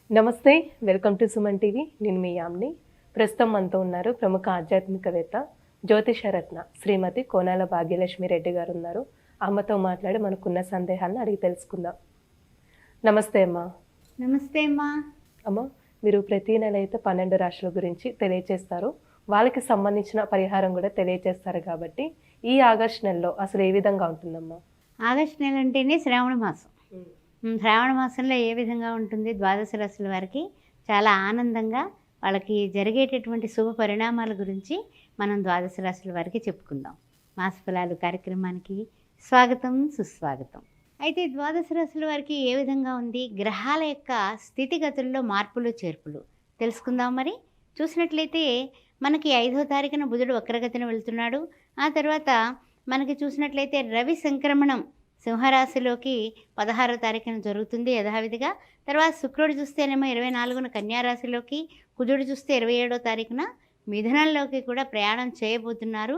నమస్తే, welcome to Suman TV. నేను మీ యామ్ని. ప్రస్తుతం మనతో ఉన్నారు ప్రముఖ ఆధ్యాత్మికవేత్త, జ్యోతిషరత్న శ్రీమతి కోనాల భాగ్యలక్ష్మి రెడ్డి గారు ఉన్నారు. అమ్మతో మాట్లాడి మనకున్న సందేహాలను అడిగి తెలుసుకుందాం. నమస్తే అమ్మా. నమస్తే అమ్మా. అమ్మ, మీరు ప్రతి నెల అయితే 12 రాశుల గురించి తెలియచేస్తారు, వాళ్ళకి సంబంధించిన పరిహారం కూడా తెలియచేస్తారు. కాబట్టి ఈ ఆగస్టు నెలలో అసలు ఏ విధంగా ఉంటుందమ్మా? ఆగస్టు నెల అంటేనే శ్రావణ మాసం. శ్రావణ మాసంలో ఏ విధంగా ఉంటుంది? ద్వాదశ రాశుల వారికి చాలా ఆనందంగా వాళ్ళకి జరిగేటటువంటి శుభ పరిణామాల గురించి మనం ద్వాదశ రాశుల వారికి చెప్పుకుందాం. మాస ఫలాలు కార్యక్రమానికి స్వాగతం, సుస్వాగతం. అయితే ద్వాదశ రాశుల వారికి ఏ విధంగా ఉంది? గ్రహాల యొక్క స్థితిగతుల్లో మార్పులు చేర్పులు తెలుసుకుందాం. మరి చూసినట్లయితే మనకి 5వ తారీఖున బుధుడు వక్రగతిన వెళ్తున్నాడు. ఆ తర్వాత మనకి చూసినట్లయితే రవి సంక్రమణం సింహరాశిలోకి 16వ తారీఖున జరుగుతుంది యథావిధిగా. తర్వాత శుక్రుడు చూస్తేనేమో 24న కన్యారాశిలోకి, కుజుడు చూస్తే 27వ తారీఖున మిథునంలోకి కూడా ప్రయాణం చేయబోతున్నారు.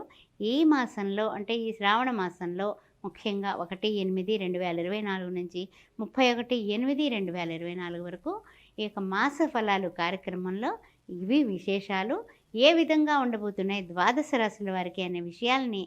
ఈ మాసంలో అంటే ఈ శ్రావణ మాసంలో ముఖ్యంగా 1/8/2024 నుంచి 31/8/2024 వరకు ఈ యొక్క మాస ఫలాలు కార్యక్రమంలో ఇవి విశేషాలు ఏ విధంగా ఉండబోతున్నాయి ద్వాదశ రాశుల వారికి అనే విషయాల్ని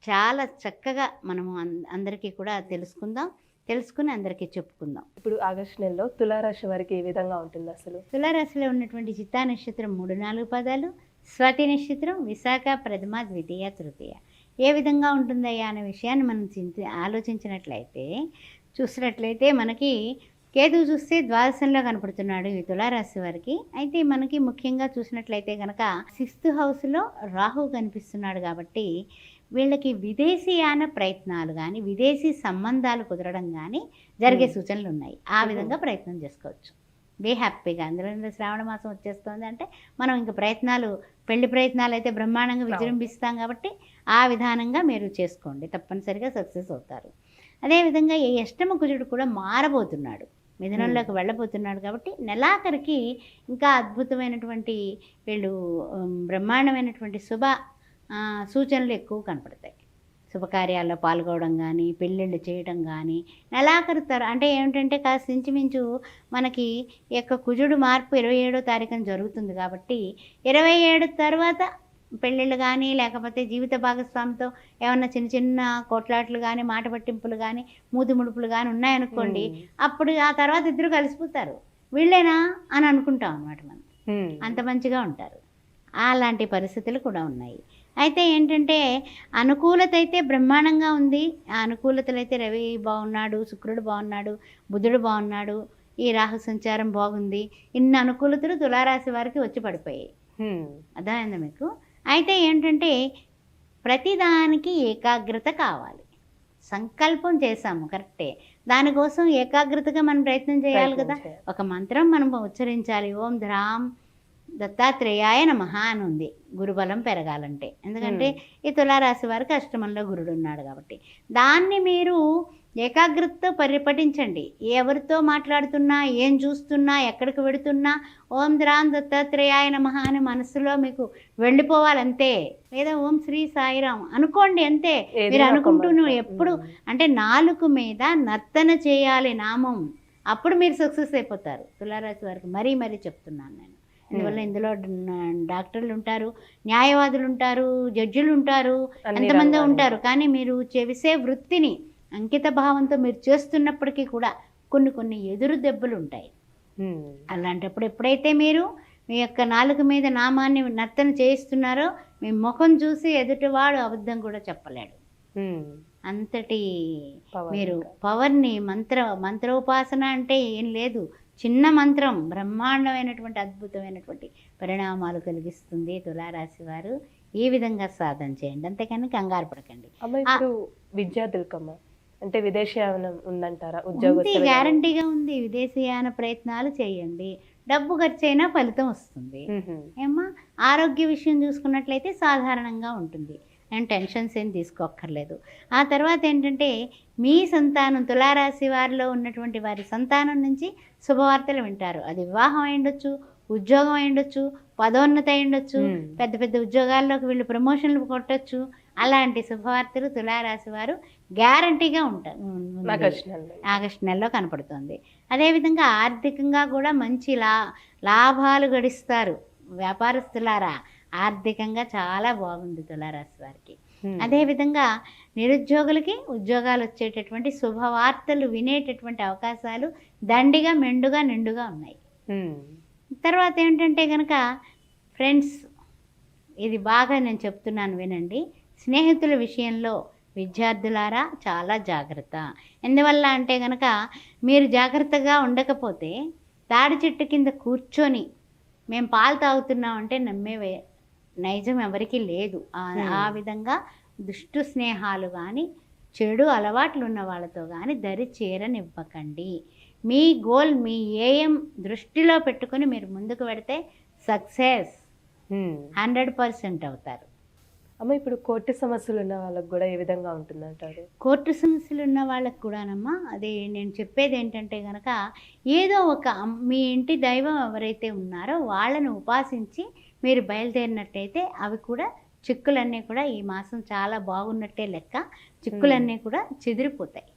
చాలా చక్కగా మనము అందరికీ కూడా తెలుసుకుని అందరికీ చెప్పుకుందాం. ఇప్పుడు ఆగస్టు నెలలో తులారాశి వారికి ఏ విధంగా ఉంటుంది అసలు? తులారాశిలో ఉన్నటువంటి చిత్తా నక్షత్రం 3-4 పదాలు, స్వాతి నక్షత్రం, విశాఖ, ప్రథమ, ద్వితీయ, తృతీయ ఏ విధంగా ఉంటుందయ్యా అనే విషయాన్ని మనం ఆలోచించినట్లయితే చూసినట్లయితే మనకి కేతువు చూస్తే ద్వాదశంలో కనపడుతున్నాడు ఈ తులారాశి వారికి. అయితే మనకి ముఖ్యంగా చూసినట్లయితే కనుక 6th హౌస్లో రాహు కనిపిస్తున్నాడు. కాబట్టి వీళ్ళకి విదేశీయాన ప్రయత్నాలు కానీ విదేశీ సంబంధాలు కుదరడం కానీ జరిగే సూచనలు ఉన్నాయి. ఆ విధంగా ప్రయత్నం చేసుకోవచ్చు. బీ హ్యాపీగా. అందులో శ్రావణ మాసం వచ్చేస్తుంది అంటే మనం ఇంకా పెళ్లి ప్రయత్నాలు అయితే బ్రహ్మాండంగా విజృంభిస్తాం. కాబట్టి ఆ విధానంగా మీరు చేసుకోండి, తప్పనిసరిగా సక్సెస్ అవుతారు. అదేవిధంగా ఈ అష్టమ కుజుడు కూడా మారబోతున్నాడు, మిథునంలోకి వెళ్ళబోతున్నాడు. కాబట్టి నెలాఖరికి ఇంకా అద్భుతమైనటువంటి వీళ్ళు బ్రహ్మాండమైనటువంటి శుభ సూచనలు ఎక్కువ కనపడతాయి. శుభకార్యాల్లో పాల్గొనడం కానీ, పెళ్ళిళ్ళు చేయడం కానీ నెలాఖరు అంటే ఏమిటంటే కాస్త ఇంచుమించు మనకి ఈ యొక్క కుజుడు మార్పు 27వ తారీఖున జరుగుతుంది. కాబట్టి 27 తర్వాత పెళ్ళిళ్ళు కానీ లేకపోతే జీవిత భాగస్వామితో ఏమన్నా చిన్న చిన్న కోట్లాట్లు కానీ, మాట పట్టింపులు కానీ, మూతి ముడుపులు కానీ ఉన్నాయనుకోండి, అప్పుడు ఆ తర్వాత ఇద్దరు కలిసిపోతారు. వీళ్ళేనా అని అనుకుంటాం అన్నమాట మనం. అంత మంచిగా ఉంటారు. అలాంటి పరిస్థితులు కూడా ఉన్నాయి. అయితే ఏంటంటే అనుకూలత అయితే బ్రహ్మాండంగా ఉంది. ఆ అనుకూలతలు అయితే రవి బాగున్నాడు, శుక్రుడు బాగున్నాడు, బుధుడు బాగున్నాడు, ఈ రాహు సంచారం బాగుంది. ఇన్ని అనుకూలతలు తులారాశి వారికి వచ్చి పడిపోయాయి. అర్థమైందా మీకు? అయితే ఏంటంటే ప్రతిదానికి ఏకాగ్రత కావాలి. సంకల్పం చేశాము కరెక్టే, దానికోసం ఏకాగ్రతగా మనం ప్రయత్నం చేయాలి కదా. ఒక మంత్రం మనం ఉచ్చరించాలి. ఓం ధ్రాం దత్తాత్రేయాయ నమః అని ఉంది, గురుబలం పెరగాలంటే. ఎందుకంటే ఈ తులారాశి వారికి అష్టమంలో గురుడు ఉన్నాడు. కాబట్టి దాన్ని మీరు ఏకాగ్రతతో పరిపఠించండి. ఎవరితో మాట్లాడుతున్నా, ఏం చూస్తున్నా, ఎక్కడికి వెడుతున్నా ఓం ధ్రాం దత్తాత్రేయాయ నమః అని మనసులో మీకు వెళ్ళిపోవాలంతే. లేదా ఓం శ్రీ సాయిరాం అనుకోండి అంతే. మీరు అనుకుంటూ ఎప్పుడు అంటే నాలుక మీద నర్తన చేయాలి నామం, అప్పుడు మీరు సక్సెస్ అయిపోతారు. తులారాశి వారికి మరీ మరీ చెప్తున్నాను నేను. అందువల్ల ఇందులో డాక్టర్లు ఉంటారు, న్యాయవాదులు ఉంటారు, జడ్జిలు ఉంటారు, ఎంతమంది ఉంటారు. కానీ మీరు చేసే వృత్తిని అంకిత భావంతో మీరు చేస్తున్నప్పటికీ కూడా కొన్ని ఎదురు దెబ్బలు ఉంటాయి. అలాంటప్పుడు ఎప్పుడైతే మీరు మీ యొక్క నాలుక మీద నామాన్ని నర్తన చేయిస్తున్నారో మీ ముఖం చూసి ఎదుటివాడు అబద్ధం కూడా చెప్పలేడు. అంతటి మీరు పవర్ని మంత్రోపాసన అంటే ఏం లేదు, చిన్న మంత్రం బ్రహ్మాండమైనటువంటి అద్భుతమైనటువంటి పరిణామాలు కలిగిస్తుంది. తులారాశి వారు ఈ విధంగా సాధన చేయండి, అంతేకాని కంగారు పడకండి. విద్యార్థులకమ్మా అంటే విదేశీయానం ఉందంటారా? గ్యారంటీగా ఉంది. విదేశీయాన ప్రయత్నాలు చేయండి, డబ్బు ఖర్చు అయినా ఫలితం వస్తుంది. ఏమా ఆరోగ్య విషయం చూసుకున్నట్లయితే సాధారణంగా ఉంటుంది, నేను టెన్షన్స్ ఏం తీసుకోక్కర్లేదు. ఆ తర్వాత ఏంటంటే మీ సంతానం, తులారాశి వారిలో ఉన్నటువంటి వారి సంతానం నుంచి శుభవార్తలు వింటారు. అది వివాహం అయి ఉండొచ్చు, ఉద్యోగం అయి ఉండొచ్చు, పదోన్నతి అయి ఉండొచ్చు, పెద్ద పెద్ద ఉద్యోగాల్లోకి వీళ్ళు ప్రమోషన్లు కొట్టచ్చు. అలాంటి శుభవార్తలు తులారాశి వారు గ్యారంటీగా ఆగస్టు నెలలో. ఆగస్టు నెలలో కనపడుతుంది. అదేవిధంగా ఆర్థికంగా కూడా మంచి లాభాలు గడిస్తారు. వ్యాపారస్తులారా ఆర్థికంగా చాలా బాగుంది తులారాశి వారికి. అదేవిధంగా నిరుద్యోగులకి ఉద్యోగాలు వచ్చేటటువంటి శుభవార్తలు వినేటటువంటి అవకాశాలు దండిగా మెండుగా నిండుగా ఉన్నాయి. తర్వాత ఏంటంటే కనుక ఫ్రెండ్స్, ఇది బాగా నేను చెప్తున్నాను వినండి. స్నేహితుల విషయంలో విద్యార్థులారా చాలా జాగ్రత్త. ఎందువల్ల అంటే కనుక మీరు జాగ్రత్తగా ఉండకపోతే తాడి చెట్టు కింద కూర్చొని మేము పాలు తాగుతున్నామంటే నమ్మే నైజం ఎవరికీ లేదు. ఆ విధంగా దుష్టు స్నేహాలు కానీ చెడు అలవాట్లు ఉన్న వాళ్ళతో కానీ దరి చేరనివ్వకండి. మీ గోల్, మీ ఏఎం దృష్టిలో పెట్టుకొని మీరు ముందుకు పెడితే సక్సెస్ 100% అవుతారు. అమ్మ, ఇప్పుడు కోర్టు సమస్యలు ఉన్న వాళ్ళకి కూడా ఏ విధంగా ఉంటుందంటారు? కోర్టు సమస్యలు ఉన్న వాళ్ళకి కూడానమ్మా అది నేను చెప్పేది ఏంటంటే కనుక ఏదో ఒక మీ ఇంటి దైవం ఎవరైతే ఉన్నారో వాళ్ళని ఉపాసించి మీరు బయలుదేరినట్టయితే అవి కూడా చిక్కులన్నీ కూడా ఈ మాసం చాలా బాగున్నట్టే లెక్క. చిక్కులన్నీ కూడా చెదిరిపోతాయి,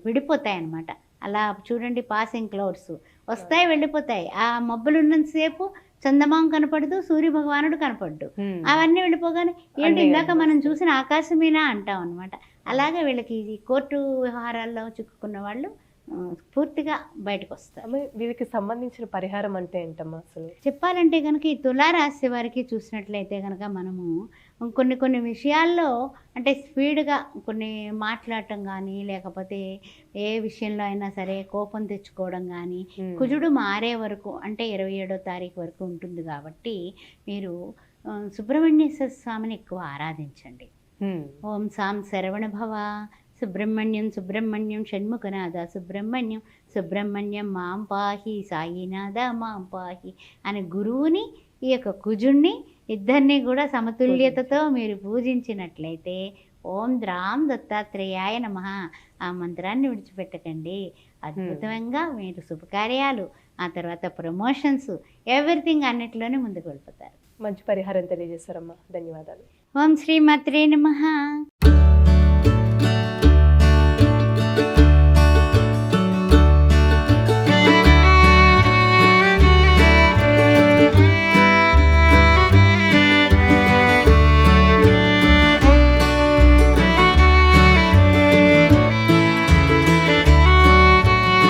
విడిపోతాయి అన్నమాట. అలా చూడండి, పాసింగ్ క్లౌడ్స్ వస్తాయి వెళ్ళిపోతాయి. ఆ మబ్బులు ఉన్నంతసేపు చందమామ కనపడదు, సూర్య భగవానుడు కనపడ్డు. అవన్నీ వెళ్ళిపోగానే ఏంటి ఇందాక మనం చూసిన ఆకాశమేనా అంటాం అనమాట. అలాగే వీళ్ళకి ఈ కోర్టు వ్యవహారాల్లో చిక్కుకున్న వాళ్ళు పూర్తిగా బయటకు వస్తారు. వీళ్ళకి సంబంధించిన పరిహారం అంటే ఏంటమ్మా అసలు? చెప్పాలంటే కనుక ఈ తులారాశి వారికి చూసినట్లయితే కనుక మనము కొన్ని విషయాల్లో అంటే స్పీడ్గా కొన్ని మాట్లాడటం కానీ, లేకపోతే ఏ విషయంలో అయినా సరే కోపం తెచ్చుకోవడం కానీ, కుజుడు మారే వరకు అంటే 27వ తారీఖు వరకు ఉంటుంది కాబట్టి మీరు సుబ్రహ్మణ్యేశ్వర స్వామిని ఎక్కువ ఆరాధించండి. ఓం సాం శరవణ భవ సుబ్రహ్మణ్యం సుబ్రహ్మణ్యం షణ్ముఖనాథ సుబ్రహ్మణ్యం సుబ్రహ్మణ్యం మాం పాహి సాయినాథ మాం పాహి అని గురువుని, ఈ యొక్క కుజుణ్ణి ఇద్దరిని కూడా సమతుల్యతతో మీరు పూజించినట్లయితే ఓం ద్రాం దత్తాత్రేయాయ నమః ఆ మంత్రాన్ని విడిచిపెట్టకండి. అద్భుతంగా మీరు శుభకార్యాలు, ఆ తర్వాత ప్రమోషన్స్, ఎవ్రీథింగ్ అన్నిటిలోనే ముందుకు వెళ్ళిపోతారు. మంచి పరిహారం తెలియజేస్తారమ్మా, ధన్యవాదాలు. ఓం శ్రీమాత్రే నమః.